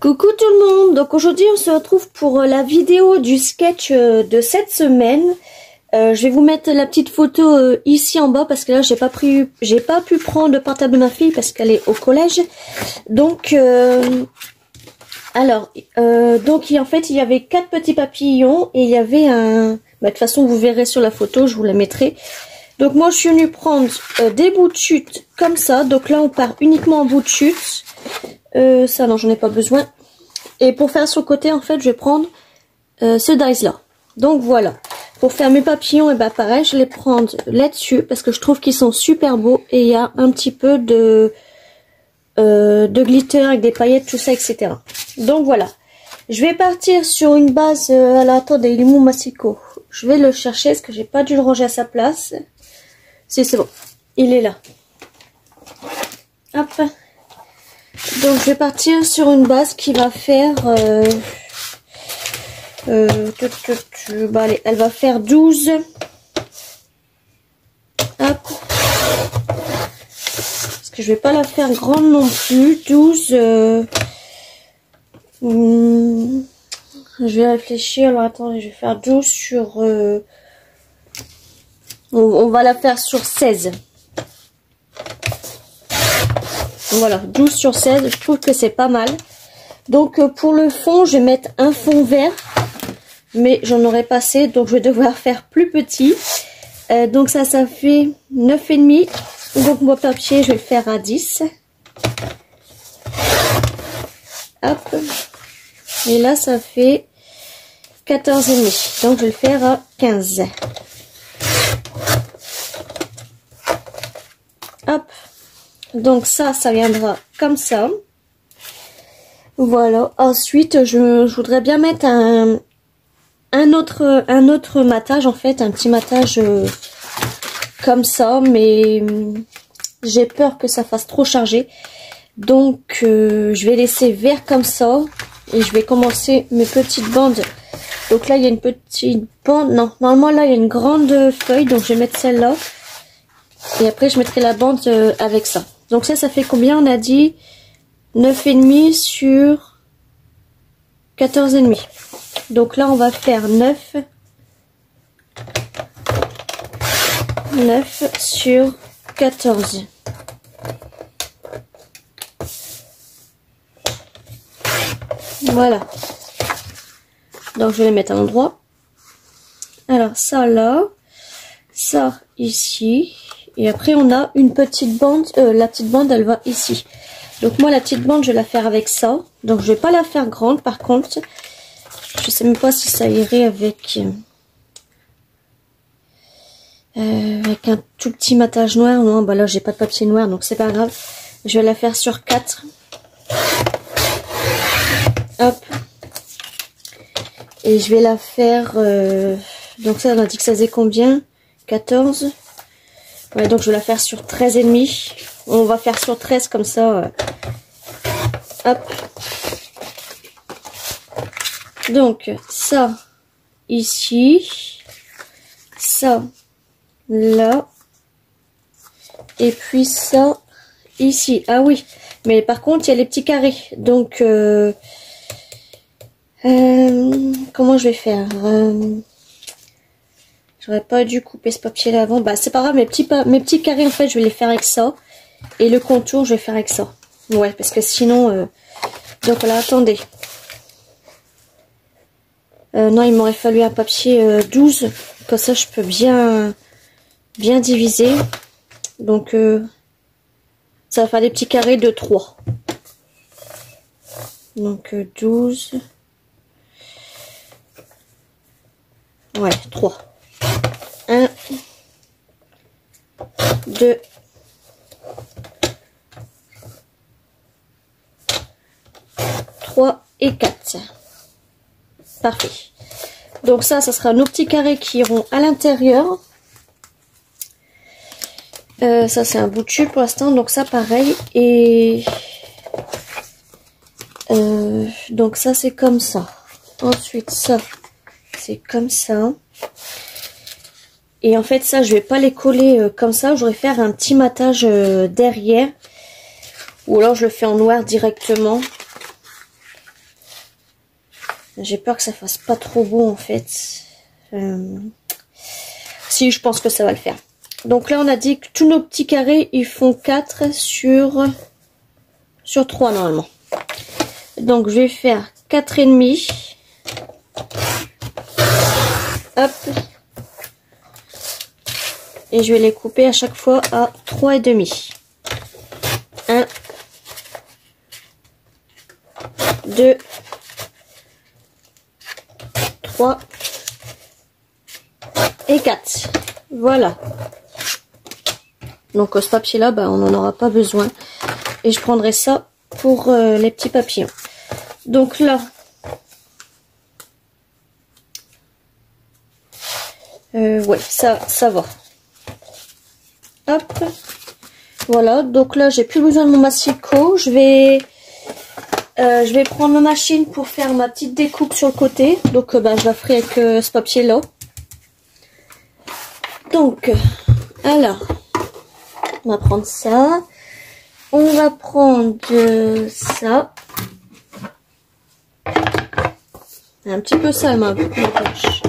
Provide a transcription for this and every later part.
Coucou tout le monde, donc aujourd'hui on se retrouve pour la vidéo du sketch de cette semaine. Je vais vous mettre la petite photo ici en bas parce que là j'ai pas pu prendre le portable de ma fille parce qu'elle est au collège. Donc donc en fait il y avait 4 petits papillons et il y avait un... de toute façon vous verrez sur la photo, je vous la mettrai. Donc moi je suis venue prendre des bouts de chute comme ça, donc là on part uniquement en bout de chute. Ça non j'en ai pas besoin. Et pour faire sur le côté en fait je vais prendre ce dice là. Donc voilà. Pour faire mes papillons et pareil je vais les prendre là-dessus parce que je trouve qu'ils sont super beaux. Et il y a un petit peu de glitter avec des paillettes tout ça etc. Donc voilà. Je vais partir sur une base attendez il est mon massicot. Je vais le chercher parce que j'ai pas dû le ranger à sa place. Si c'est bon. Il est là. Hop. Donc je vais partir sur une base qui va faire allez, elle va faire 12. Hop. Parce que je vais pas la faire grande non plus. 12 je vais réfléchir. Alors attendez, je vais faire 12 sur on va la faire sur 16. Voilà, 12 sur 16, je trouve que c'est pas mal. Donc pour le fond, je vais mettre un fond vert. Mais j'en aurai pas assez, donc je vais devoir faire plus petit. Donc ça fait 9,5. Donc mon papier, je vais le faire à 10. Hop. Et là, ça fait 14,5. Donc je vais le faire à 15. Hop. Donc ça viendra comme ça. Voilà. Ensuite, je voudrais bien mettre un autre matage en fait, un petit matage comme ça, mais j'ai peur que ça fasse trop chargé. Donc je vais laisser vert comme ça et je vais commencer mes petites bandes. Donc là il y a une petite bande, non, normalement là il y a une grande feuille, donc je vais mettre celle-là. Et après je mettrai la bande avec ça. Donc ça fait combien on a dit? 9,5 sur 14,5. Donc là on va faire 9 sur 14. Voilà. Donc je vais les mettre à l'endroit. Alors ça là, ça ici. Et après on a une petite bande, la petite bande elle va ici. Donc moi la petite bande je vais la faire avec ça. Donc je vais pas la faire grande par contre. Je sais même pas si ça irait avec un tout petit matage noir. Non bah là j'ai pas de papier noir donc c'est pas grave. Je vais la faire sur 4. Hop. Et je vais la faire donc ça on a dit que ça faisait combien? 14. Ouais, donc je vais la faire sur 13,5. On va faire sur 13 comme ça. Hop. Donc ça ici. Ça là. Et puis ça ici. Ah oui. Mais par contre il y a les petits carrés. Donc comment je vais faire j'aurais pas dû couper ce papier là avant. Bah c'est pas grave, mes petits carrés en fait je vais les faire avec ça. Et le contour je vais faire avec ça. Ouais parce que sinon donc là attendez. Non il m'aurait fallu un papier 12. Comme ça je peux bien diviser. Donc ça va faire des petits carrés de 3. Donc 12. Ouais 3. 1, 2, 3 et 4. Parfait. Donc ça sera nos petits carrés qui iront à l'intérieur. Ça c'est un bout de tube pour l'instant, donc ça pareil. Et donc ça c'est comme ça. Ensuite ça c'est comme ça. Et en fait ça je vais pas les coller comme ça, je vais faire un petit matage derrière. Ou alors je le fais en noir directement. J'ai peur que ça fasse pas trop beau en fait. Si, je pense que ça va le faire. Donc là, on a dit que tous nos petits carrés, ils font 4 sur 3 normalement. Donc, je vais faire 4,5. Hop. Et je vais les couper à chaque fois à 3,5. 1, 2, 3 et 4. Voilà. Donc ce papier là, on n'en aura pas besoin. Et je prendrai ça pour les petits papillons. Donc là, ouais, ça va. Hop. Voilà, donc là j'ai plus besoin de mon massicot. Je vais prendre ma machine pour faire ma petite découpe sur le côté. Donc je la ferai avec ce papier là. Donc, alors, on va prendre ça. On va prendre ça. Un petit peu ça, ma poche.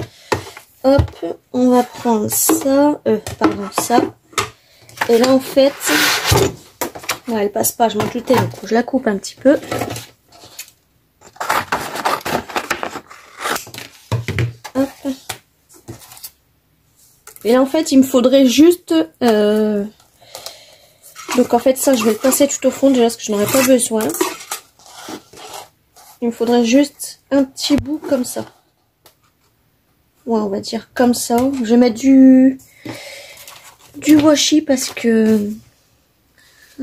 Hop, on va prendre ça. Pardon, ça. Et là, en fait, ouais, elle passe pas, je m'en doutais, donc je la coupe un petit peu. Hop. Et là, en fait, il me faudrait juste... Donc, en fait, ça, je vais le passer tout au fond, déjà, parce que je n'aurai pas besoin. Il me faudrait juste un petit bout comme ça. Ouais, on va dire comme ça. Je vais mettre du washi parce que...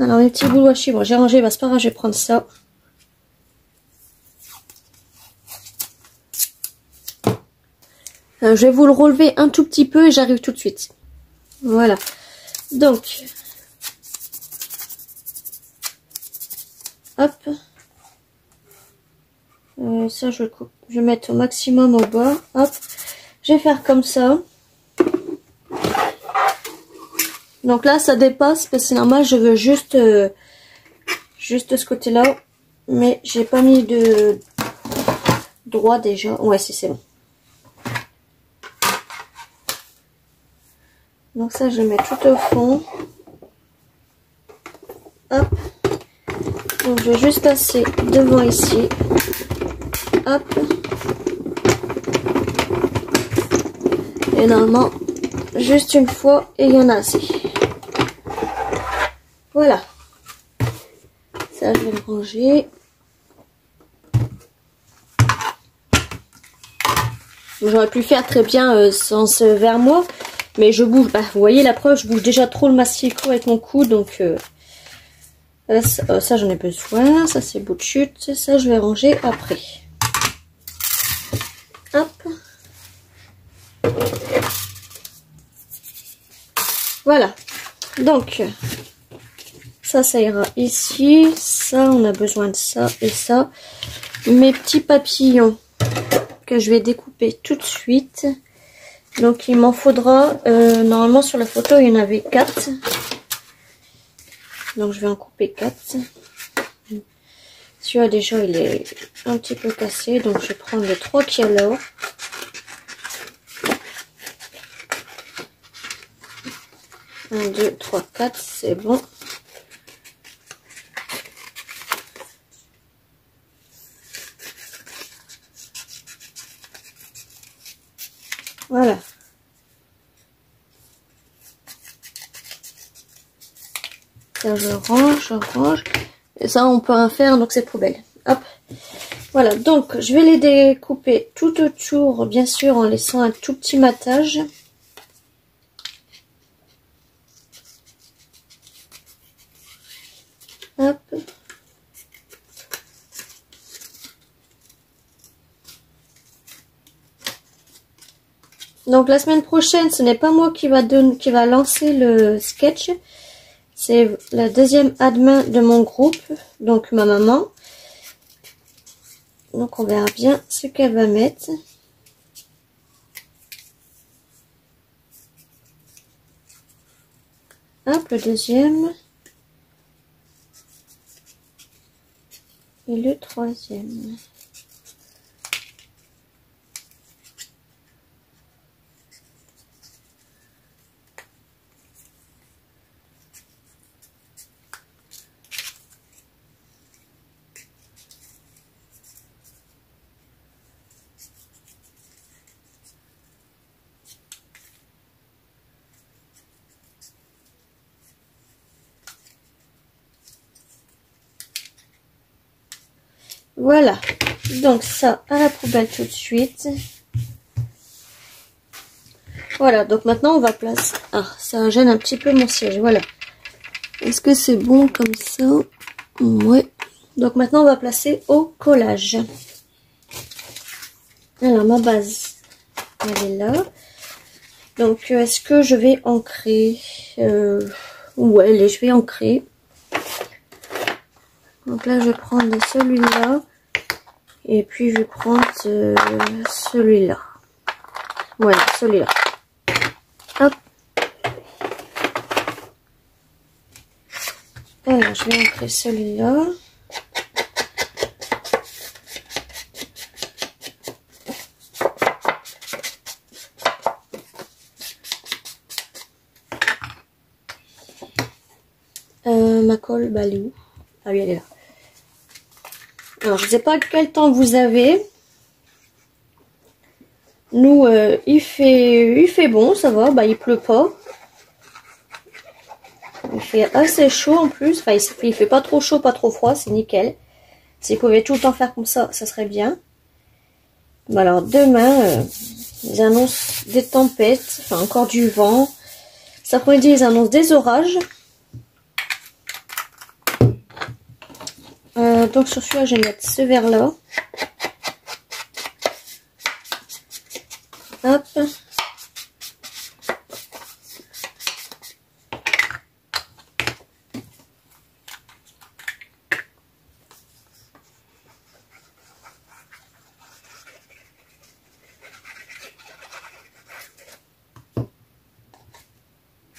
Alors, les petits bouts de washi, bon, j'ai rangé, c'est pas grave, je vais prendre ça. Je vais vous le relever un tout petit peu et j'arrive tout de suite. Voilà. Donc, hop. Ça, je coupe. Je vais mettre au maximum au bas. Hop. Je vais faire comme ça. Donc là, ça dépasse parce que c'est normal. Je veux juste ce côté-là. Mais j'ai pas mis de droit déjà. Ouais, si, c'est bon. Donc ça, je le mets tout au fond. Hop. Donc je vais juste passer devant ici. Hop. Et normalement, juste une fois et il y en a assez. Voilà. Ça, je vais le ranger. J'aurais pu faire très bien sans ce verre-moi. Mais je bouge, vous voyez la preuve, je bouge déjà trop le massicot avec mon cou, donc ça j'en ai besoin, ça c'est bout de chute, ça je vais ranger après. Hop. Voilà, donc ça ira ici, ça on a besoin de ça et ça. Mes petits papillons que je vais découper tout de suite. Donc il m'en faudra, normalement sur la photo il y en avait 4. Donc je vais en couper 4. Celui-là déjà il est un petit peu cassé, donc je vais prendre les 3 qu'il y a là. Un, 2, 3, 4, c'est bon. Voilà. Ça je range. Et ça on peut rien faire, donc c'est poubelle. Hop. Voilà, donc je vais les découper tout autour, bien sûr, en laissant un tout petit matage. Hop. Donc la semaine prochaine, ce n'est pas moi qui va lancer le sketch. C'est la deuxième admin de mon groupe, donc ma maman. Donc on verra bien ce qu'elle va mettre. Hop, le deuxième. Et le troisième. Voilà. Donc ça à la poubelle tout de suite. Voilà, donc maintenant on va placer... Ah, ça gêne un petit peu mon siège, voilà. Est-ce que c'est bon comme ça? Ouais. Donc maintenant on va placer au collage. Alors ma base, elle est là. Donc est-ce que je vais ancrer? Ouais, je vais ancrer. Donc là je vais prendre celui-là. Et puis je vais prendre celui-là. Voilà, celui-là. Hop. Alors, je vais ancrer celui-là. Ma colle, bah elle est où? Ah oui, elle est là. Alors, je ne sais pas quel temps vous avez. Nous, il fait bon, ça va, bah il pleut pas. Il fait assez chaud en plus, enfin il fait pas trop chaud, pas trop froid, c'est nickel. S'il pouvait tout le temps faire comme ça serait bien. Bon, alors demain, ils annoncent des tempêtes, enfin encore du vent. Cet après-midi, ils annoncent des orages. Donc sur celui-là, je vais mettre ce verre-là. Hop.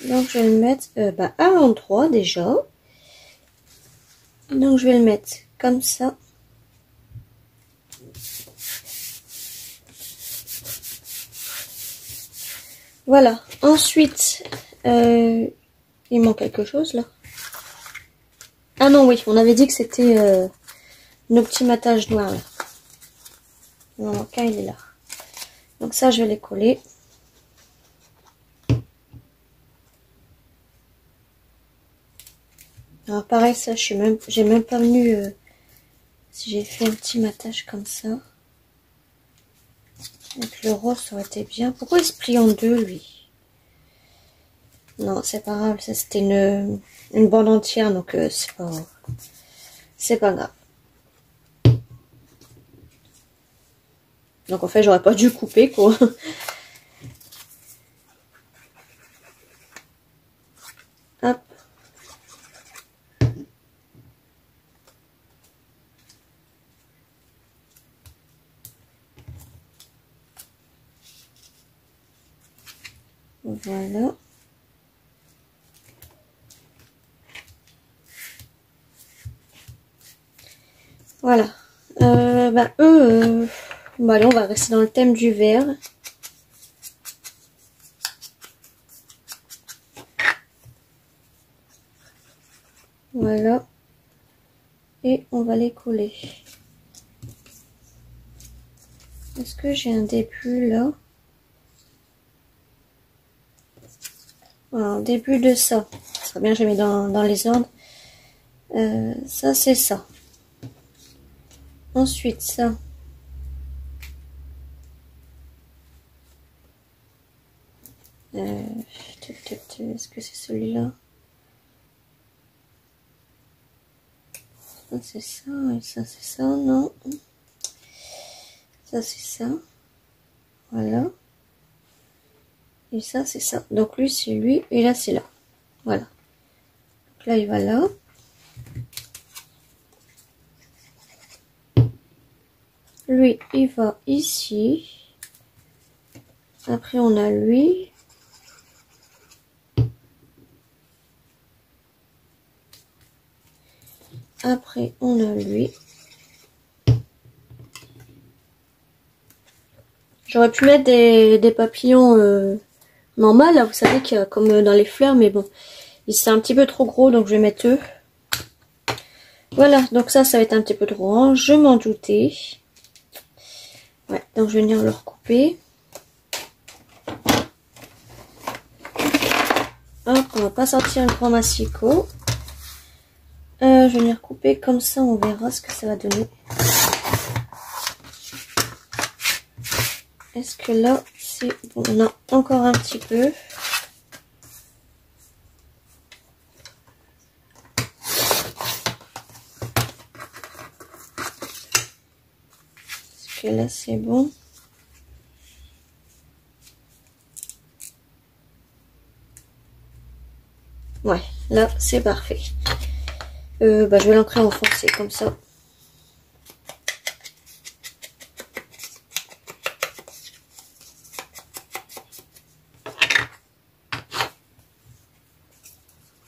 Donc je vais le mettre à l'endroit déjà. Donc je vais le mettre comme ça. Voilà. Ensuite, il manque quelque chose là. Ah non, oui, on avait dit que c'était nos petits mattages noirs là. Il en manque un, il est là. Donc ça, je vais les coller. Alors pareil, ça, j'ai même pas venu si j'ai fait un petit mattage comme ça. Avec le rose, ça aurait été bien. Pourquoi il se plie en deux, lui? Non, c'est pas grave. Ça, c'était une bande entière, donc c'est pas grave. Donc en fait, j'aurais pas dû couper, quoi. Hop. Voilà. Voilà. Bon, allez, on va rester dans le thème du vert. Voilà. Et on va les coller. Est-ce que j'ai un début là? Voilà, début de ça. Ce serait bien que je mets dans les ordres. Ça, c'est ça. Ensuite, ça. Est-ce que c'est celui-là? Ça, c'est ça. Et ça, c'est ça. Non. Ça, c'est ça. Voilà. Et ça, c'est ça. Donc, lui, c'est lui. Et là, c'est là. Voilà. Donc là, il va là. Lui, il va ici. Après, on a lui. Après, on a lui. J'aurais pu mettre des papillons normaux, là, vous savez, qu'il y a comme dans les fleurs, mais bon, c'est un petit peu trop gros, donc je vais mettre eux. Voilà, donc ça va être un petit peu trop grand, je m'en doutais. Ouais, donc je vais venir le recouper. Hop, on va pas sortir le grand massicot. Je vais venir couper comme ça, on verra ce que ça va donner. Est-ce que là, c'est bon? On a encore un petit peu. Est-ce que là, c'est bon? Ouais, là, c'est parfait. Je vais l'entrer enfoncé comme ça.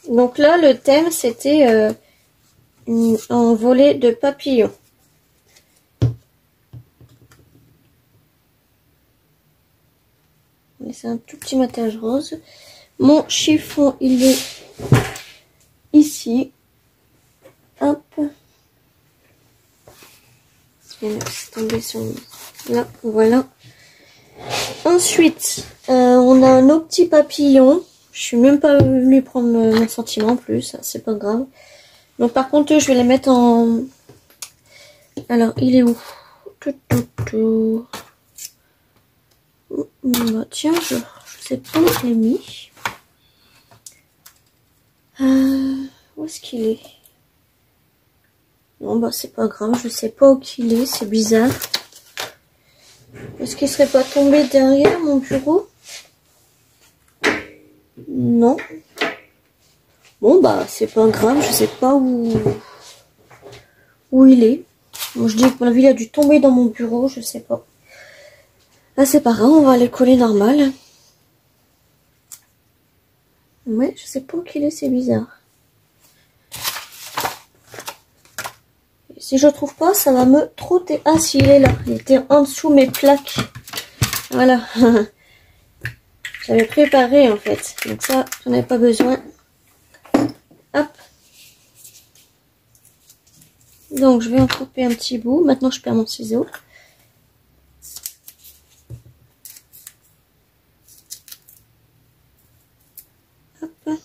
Donc là, le thème, c'était un volet de papillons. C'est un tout petit matage rose. Mon chiffon, il est ici. Hop. C'est tombé sur là, voilà. Ensuite, on a nos petits papillons. Je suis même pas venue prendre mon sentiment en plus, c'est pas grave. Donc par contre, je vais les mettre en... Alors, il est où? Bah, tiens, je sais pas où je l'ai mis. Où est-ce qu'il est? Non, bah c'est pas grave, je sais pas où qu'il est, c'est bizarre. Est-ce qu'il serait pas tombé derrière mon bureau? Non. Bon bah c'est pas grave, je sais pas où il est. Bon, je dis que mon avis il a dû tomber dans mon bureau, je sais pas. Là c'est pas grave, on va les coller normal. Ouais, je sais pas où qu'il est, c'est bizarre. Et si je trouve pas, ça va me trotter. Ah si, il est là, il était en dessous mes plaques. Voilà. J'avais préparé en fait, donc ça j'en avais pas besoin. Hop. Donc je vais en couper un petit bout. Maintenant je perds mon ciseau. Hop.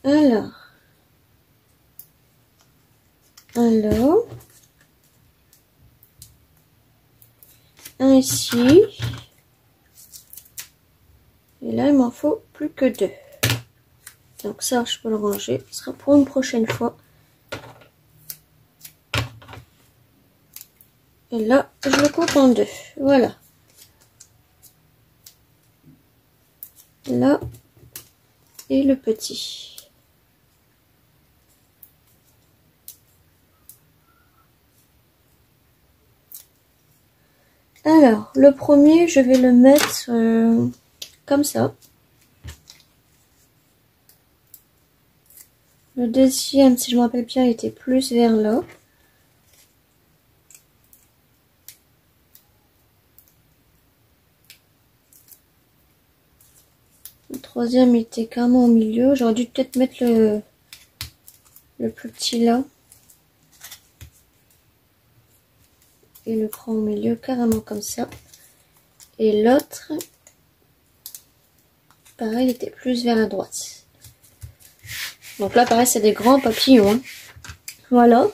Alors, un ici. Et là, il m'en faut plus que 2. Donc ça, je peux le ranger. Ce sera pour une prochaine fois. Et là, je le coupe en 2. Voilà. Là. Et le petit. Alors, le premier, je vais le mettre comme ça. Le deuxième, si je me rappelle bien, était plus vers là. Le troisième était carrément au milieu. J'aurais dû peut-être mettre le plus petit là. Et le grand au milieu, carrément comme ça. Et l'autre, pareil, était plus vers la droite. Donc là, pareil, c'est des grands papillons. Hein. Voilà.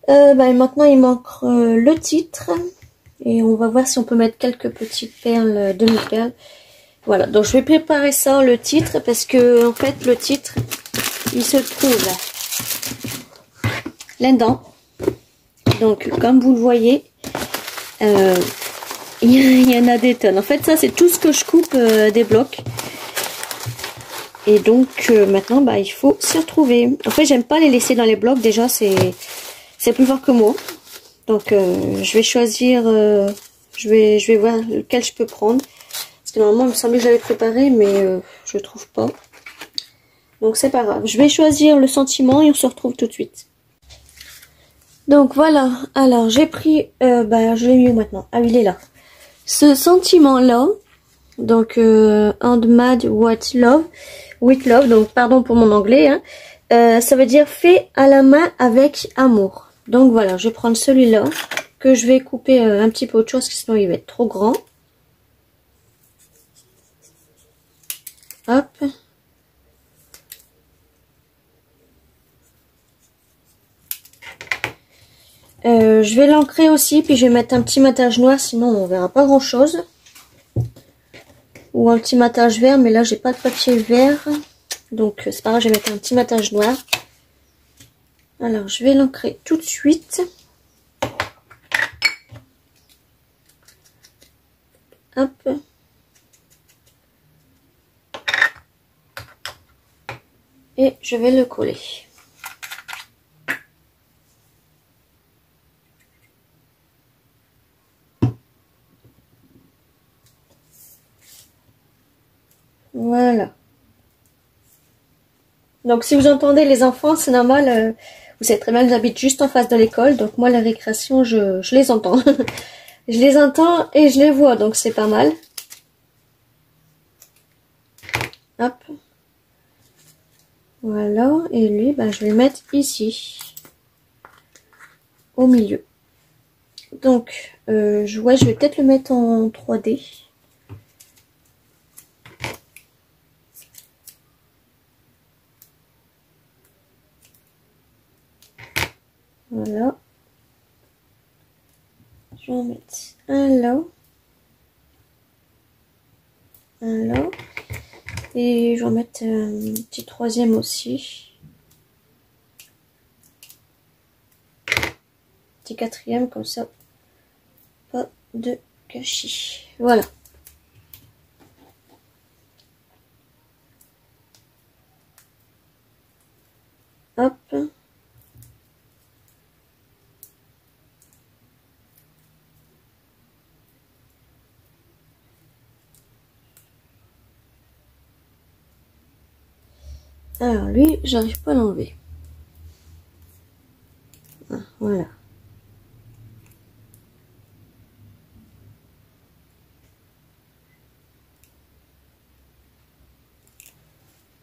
Maintenant, il manque le titre. Et on va voir si on peut mettre quelques petites perles, demi-perles. Voilà, donc je vais préparer ça, le titre, parce que en fait, le titre, il se trouve là-dedans. Donc, comme vous le voyez, il y en a des tonnes. En fait, ça, c'est tout ce que je coupe des blocs. Et donc, maintenant, il faut s'y retrouver. En fait, j'aime pas les laisser dans les blocs. Déjà, c'est plus fort que moi. Donc, je vais choisir... je vais voir lequel je peux prendre. Parce que normalement, il me semblait que j'avais préparé, mais je trouve pas. Donc, c'est pas grave. Je vais choisir le sentiment et on se retrouve tout de suite. Donc, voilà. Alors, j'ai pris... je l'ai mis où maintenant? Ah, il est là. Ce sentiment-là, donc And Mad With Love, donc pardon pour mon anglais, hein, ça veut dire fait à la main avec amour. Donc voilà, je vais prendre celui-là, que je vais couper un petit peu autre chose, sinon il va être trop grand. Hop. Je vais l'ancrer aussi, puis je vais mettre un petit matage noir, sinon on verra pas grand chose. Ou un petit matage vert, mais là j'ai pas de papier vert. Donc c'est pas grave, je vais mettre un petit matage noir. Alors je vais l'ancrer tout de suite. Hop. Et je vais le coller. Voilà. Donc si vous entendez les enfants, c'est normal. Vous savez très bien que j'habite juste en face de l'école. Donc moi, la récréation, je les entends. Je les entends et je les vois. Donc c'est pas mal. Hop. Voilà. Et lui, ben, je vais le mettre ici. Au milieu. Donc, je vais peut-être le mettre en 3D. Voilà. Je vais en mettre un là. Un là. Et je vais en mettre un petit troisième aussi. Petit quatrième, comme ça. Pas de gâchis. Voilà. Hop. Alors lui, j'arrive pas à l'enlever. Ah, voilà.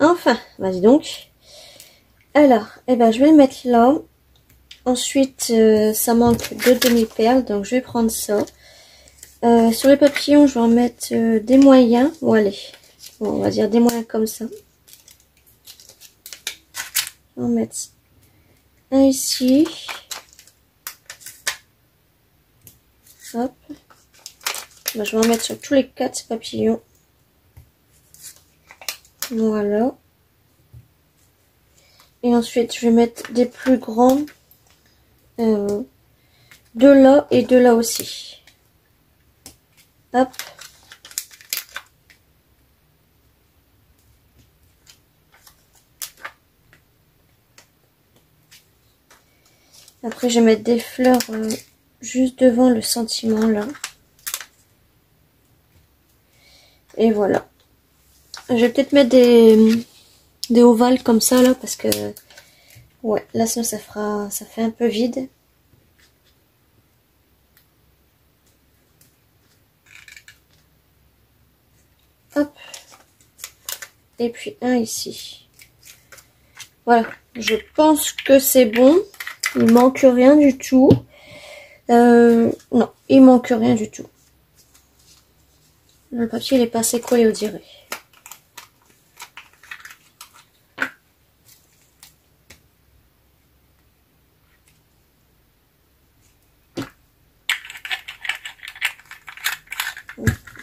Enfin, vas-y donc. Alors, eh ben, je vais le mettre là. Ensuite, ça manque de demi-perles, donc je vais prendre ça. Sur les papillons, je vais en mettre des moyens. Bon, allez. Bon, on va dire des moyens comme ça. Je vais en mettre un ici. Hop. Ben, je vais en mettre sur tous les 4 papillons. Voilà. Et ensuite, je vais mettre des plus grands. De là et de là aussi. Hop. Après, je vais mettre des fleurs juste devant le sentiment là. Et voilà. Je vais peut-être mettre des ovales comme ça là parce que ouais, là sinon ça fait un peu vide. Hop. Et puis un ici. Voilà. Je pense que c'est bon. Il manque rien du tout. Non, il manque rien du tout. Le papier il est pas assez collé, on dirait.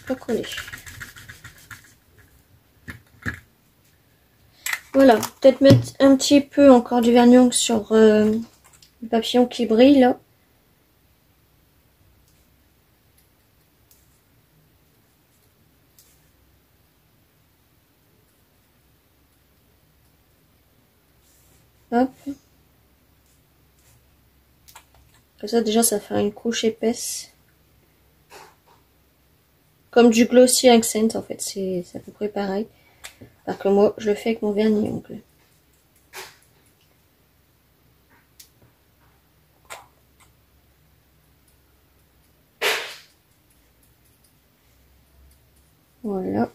Pas collé. Voilà, peut-être mettre un petit peu encore du vernis ongle sur le papillon qui brille là. Hop. Comme ça déjà ça fait une couche épaisse. Comme du glossy accent en fait, c'est à peu près pareil. Alors que moi je le fais avec mon vernis ongle. Voilà.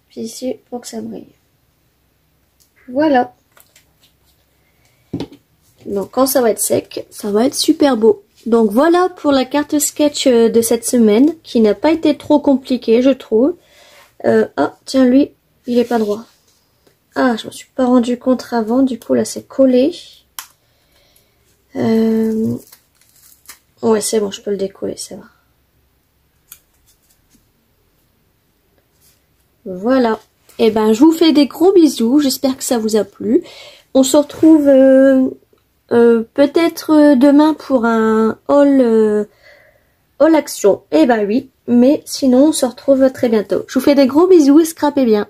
Puis ici pour que ça brille. Voilà. Donc quand ça va être sec, ça va être super beau. Donc voilà pour la carte sketch de cette semaine, qui n'a pas été trop compliquée je trouve. Ah tiens lui, il est pas droit. Ah, je me suis pas rendu compte avant, du coup là c'est collé. Ouais, c'est bon, je peux le décoller, ça va. Voilà. Et ben, je vous fais des gros bisous. J'espère que ça vous a plu. On se retrouve peut-être demain pour un haul action. Eh ben oui. Mais sinon, on se retrouve très bientôt. Je vous fais des gros bisous et scrapez bien.